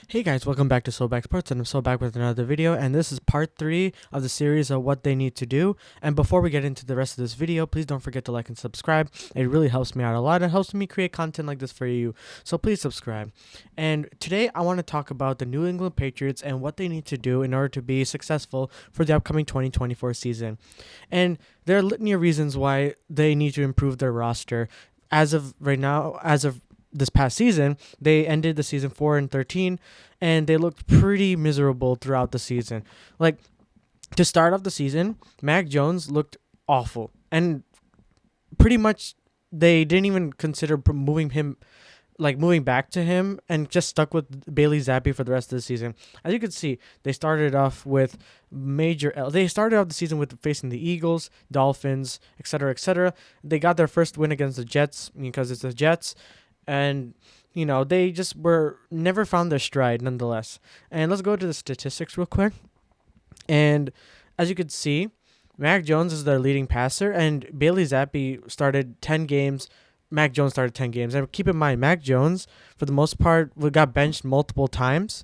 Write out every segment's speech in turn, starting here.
Hey guys, welcome back to Back Sports, and I'm back with another video, and this is part 3 of the series of what they need to do. And before we get into the rest of this video, please don't forget to like and subscribe. It really helps me out a lot. It helps me create content like this for you, so please subscribe. And today I want to talk about the New England Patriots and what they need to do in order to be successful for the upcoming 2024 season. And there are litany of reasons why they need to improve their roster. As of right now, as of this past season, they ended the season 4-13, and they looked pretty miserable throughout the season. Like, to start off the season, Mac Jones looked awful, and pretty much they didn't even consider moving back to him, and just stuck with Bailey Zappi for the rest of the season. As you can see, they started off with They started off the season with facing the Eagles, Dolphins, etc., etc. They got their first win against the Jets because it's the Jets, and they just were never found their stride nonetheless. And let's go to the statistics real quick. And as you can see, Mac Jones is their leading passer, and Bailey Zappi started 10 games. Mac Jones started 10 games. And keep in mind, Mac Jones, for the most part, got benched multiple times,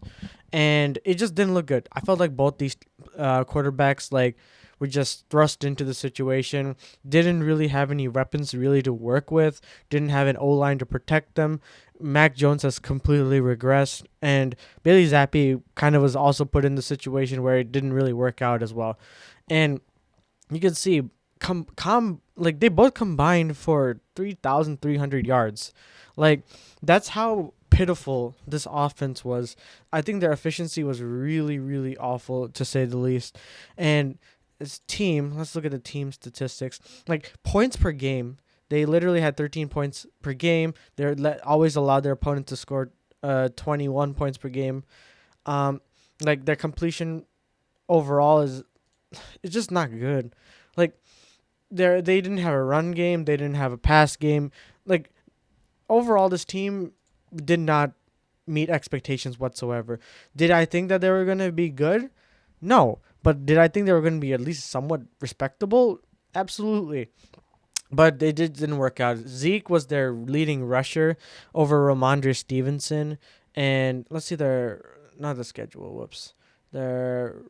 and it just didn't look good. I felt like both these quarterbacks were just thrust into the situation, didn't really have any weapons really to work with, didn't have an O-line to protect them. Mac Jones has completely regressed, and Bailey Zappi kind of was also put in the situation where it didn't really work out as well. And you can see, they both combined for 3,300 yards. Like, that's how pitiful this offense was. I think their efficiency was really, really awful, to say the least. And this team, let's look at the team statistics. Like, points per game, they literally had 13 points per game. Always allowed their opponent to score 21 points per game. Their completion overall it's just not good. Like, they didn't have a run game, they didn't have a pass game. Like, overall, this team did not meet expectations whatsoever. Did I think that they were going to be good? No. But did I think they were going to be at least somewhat respectable? Absolutely. But they didn't work out. Zeke was their leading rusher over Ramondre Stevenson. And let's see not the schedule, their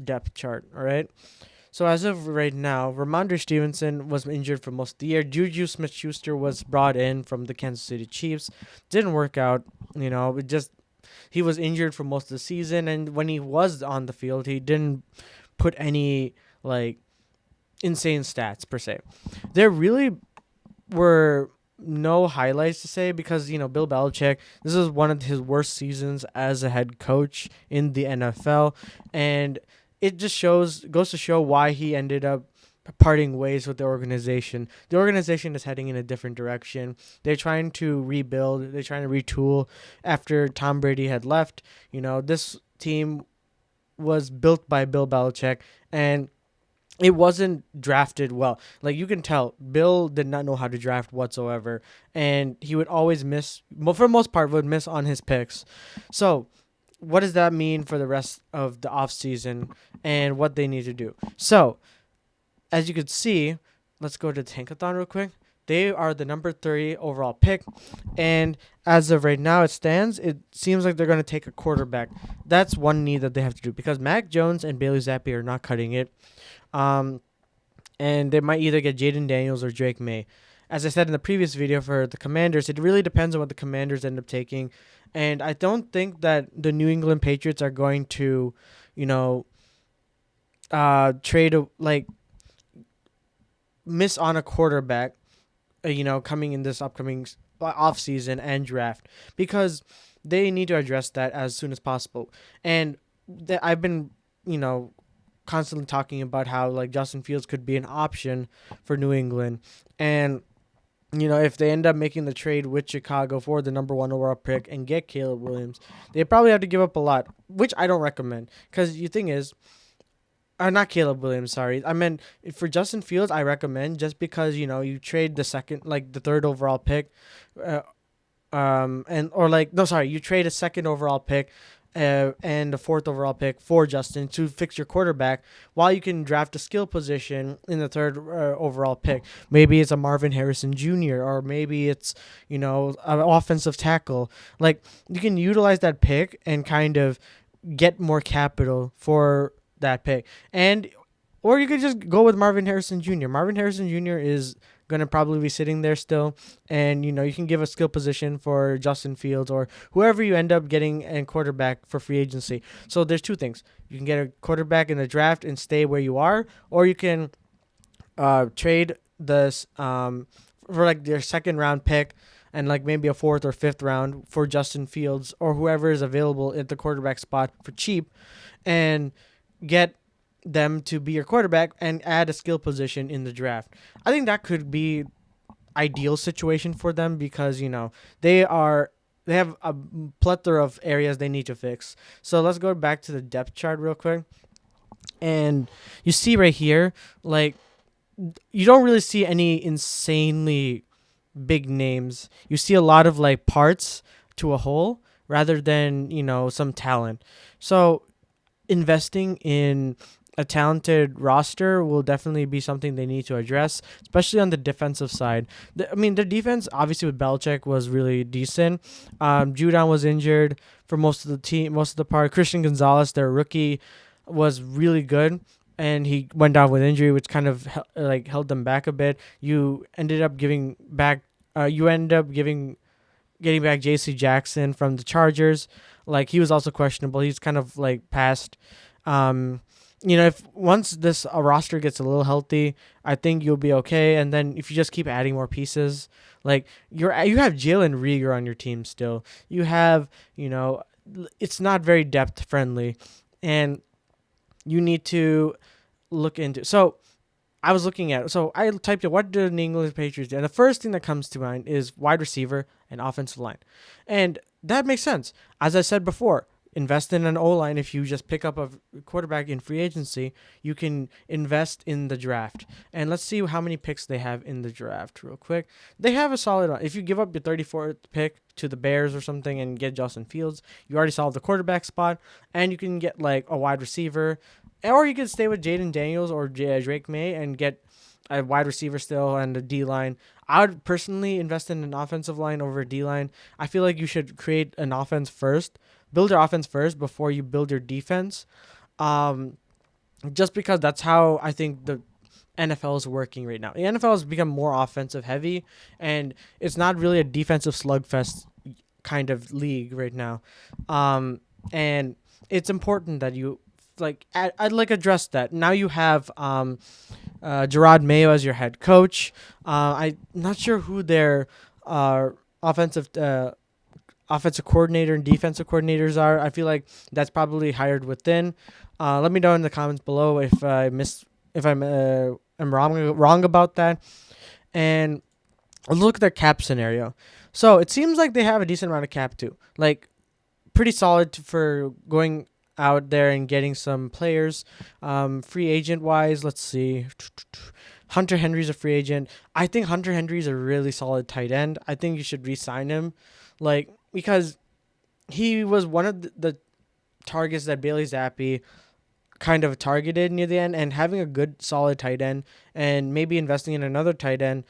depth chart, all right? So as of right now, Ramondre Stevenson was injured for most of the year. Juju Smith-Schuster was brought in from the Kansas City Chiefs. Didn't work out, he was injured for most of the season, and when he was on the field, he didn't put any insane stats per se. There really were no highlights to say because Bill Belichick, this is one of his worst seasons as a head coach in the NFL, and it just goes to show why he ended up parting ways with the organization. The organization is heading in a different direction. They're trying to rebuild. They're trying to retool after Tom Brady had left. This team was built by Bill Belichick, and it wasn't drafted well. Like, you can tell, Bill did not know how to draft whatsoever, and he would always miss, for the most part, would miss on his picks. So what does that mean for the rest of the offseason and what they need to do? So, as you could see, let's go to Tankathon real quick. They are the number 30 overall pick, and as of right now, it seems like they're going to take a quarterback. That's one need that they have to do because Mac Jones and Bailey Zappi are not cutting it. And they might either get Jaden Daniels or Drake May. As I said in the previous video for the Commanders, it really depends on what the Commanders end up taking. And I don't think that the New England Patriots are going to, miss on a quarterback, coming in this upcoming offseason and draft, because they need to address that as soon as possible. And I've been, constantly talking about how Justin Fields could be an option for New England, and if they end up making the trade with Chicago for the number 1 overall pick and get Caleb Williams, they probably have to give up a lot, which I don't recommend. Because the thing is, not Caleb Williams, sorry. I meant for Justin Fields, I recommend, just because you trade the 3rd overall pick, you trade a 2nd overall pick and the fourth overall pick for Justin to fix your quarterback, while you can draft a skill position in the third overall pick. Maybe it's a Marvin Harrison Jr. or maybe it's an offensive tackle. Like, you can utilize that pick and kind of get more capital for that pick. And or you could just go with Marvin Harrison Jr. Marvin Harrison Jr. is going to probably be sitting there still. And, you can give a skill position for Justin Fields or whoever you end up getting in quarterback for free agency. So there's two things. You can get a quarterback in the draft and stay where you are, or you can trade this for like their second round pick and like maybe a fourth or fifth round for Justin Fields or whoever is available at the quarterback spot for cheap, and get them to be your quarterback and add a skill position in the draft. I think that could be ideal situation for them because they have a plethora of areas they need to fix. So let's go back to the depth chart real quick. And you see right here, like, you don't really see any insanely big names. You see a lot of like parts to a whole rather than, some talent. So investing in a talented roster will definitely be something they need to address, especially on the defensive side. The defense, obviously, with Belichick was really decent. Judon was injured for most of the part. Christian Gonzalez, their rookie, was really good, and he went down with injury, which kind of held them back a bit. You ended up giving back. Getting back J.C. Jackson from the Chargers. Like, he was also questionable. He's kind of like past. If once this roster gets a little healthy, I think you'll be okay. And then if you just keep adding more pieces, like you have Jalen Reagor on your team still. You have, it's not very depth friendly, and you need to look into. So I was looking at it. So I typed in, what do the New England Patriots do? And the first thing that comes to mind is wide receiver and offensive line. And that makes sense. As I said before, invest in an O-line. If you just pick up a quarterback in free agency, you can invest in the draft. And let's see how many picks they have in the draft real quick. They have a solid one. If you give up your 34th pick to the Bears or something and get Justin Fields, you already solved the quarterback spot, and you can get like a wide receiver. Or you could stay with Jaden Daniels or Drake May and get a wide receiver still and a D-line. I would personally invest in an offensive line over a D-line. I feel like you should create an offense first. Build your offense first before you build your defense. Just because that's how I think the NFL is working right now. The NFL has become more offensive heavy, and it's not really a defensive slugfest kind of league right now. And it's important that you I'd address that. Now you have Gerard Mayo as your head coach. I'm not sure who their offensive coordinator and defensive coordinators are. I feel like that's probably hired within. Let me know in the comments below if I'm wrong about that. And let's look at their cap scenario. So it seems like they have a decent amount of cap too. Like, pretty solid for going out there and getting some players. Free agent wise, let's see. Hunter Henry's a free agent. I think Hunter Henry's a really solid tight end. I think you should re-sign him, because he was one of the targets that Bailey Zappi kind of targeted near the end, and having a good solid tight end and maybe investing in another tight end,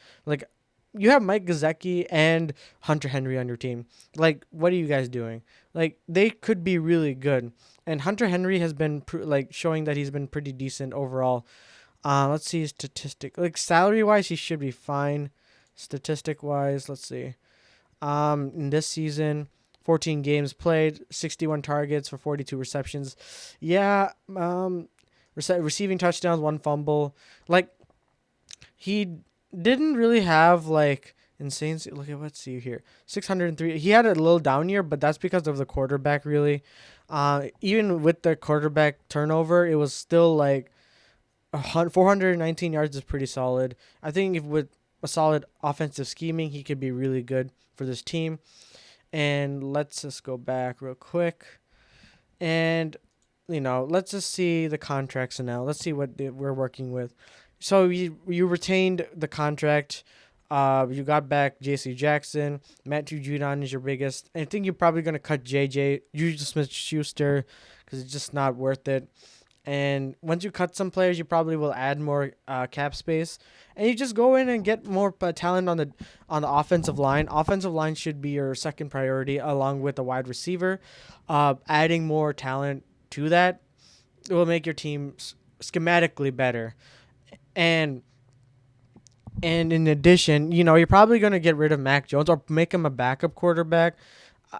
you have Mike Gesicki and Hunter Henry on your team. Like, what are you guys doing? Like, they could be really good. And Hunter Henry has been showing that he's been pretty decent overall. Let's see his statistic. Like, salary-wise, he should be fine. Statistic-wise, let's see. In this season, 14 games played, 61 targets for 42 receptions. Yeah, receiving touchdowns, 1 fumble. Like, he didn't really have insane. Look at, let's see here, 603. He had a little down year, but that's because of the quarterback. Really, even with the quarterback turnover, it was still 419 yards is pretty solid. I think if with a solid offensive scheming, he could be really good for this team. And let's just go back real quick, and let's just see the contracts now. Let's see what we're working with. So you retained the contract You got back J.C. Jackson. Matthew Judon is your biggest. I think you're probably gonna cut J.J. Juju Smith-Schuster because it's just not worth it. And once you cut some players, you probably will add more cap space, and you just go in and get more talent on the offensive line. Offensive line should be your second priority, along with the wide receiver. Adding more talent to that will make your team schematically better, and in addition, you're probably gonna get rid of Mac Jones or make him a backup quarterback.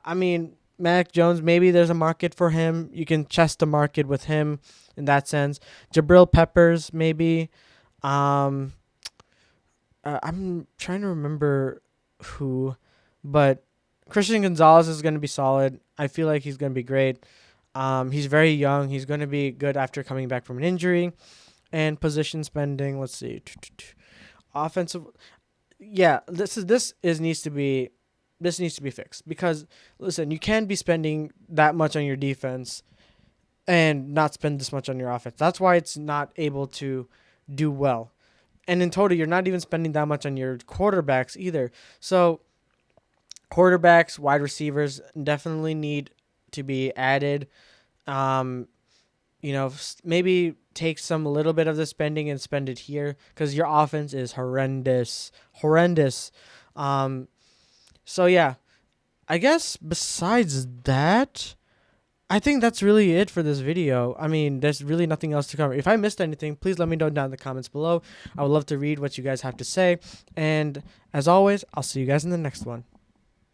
I mean, Mac Jones, maybe there's a market for him. You can test the market with him in that sense. Jabril Peppers, maybe. Um, I'm trying to remember who, but Christian Gonzalez is going to be solid. I feel like he's going to be great. He's very young. He's going to be good after coming back from an injury. And position spending, let's see. Offensive, yeah, this needs to be fixed because listen, you can't be spending that much on your defense and not spend this much on your offense. That's why it's not able to do well. And in total, you're not even spending that much on your quarterbacks either. So quarterbacks, wide receivers definitely need to be added. Maybe take a little bit of the spending and spend it here because your offense is horrendous. So yeah, I guess besides that, I think that's really it for this video. I mean, there's really nothing else to cover. If I missed anything, please let me know down in the comments below. I would love to read what you guys have to say. And as always, I'll see you guys in the next one.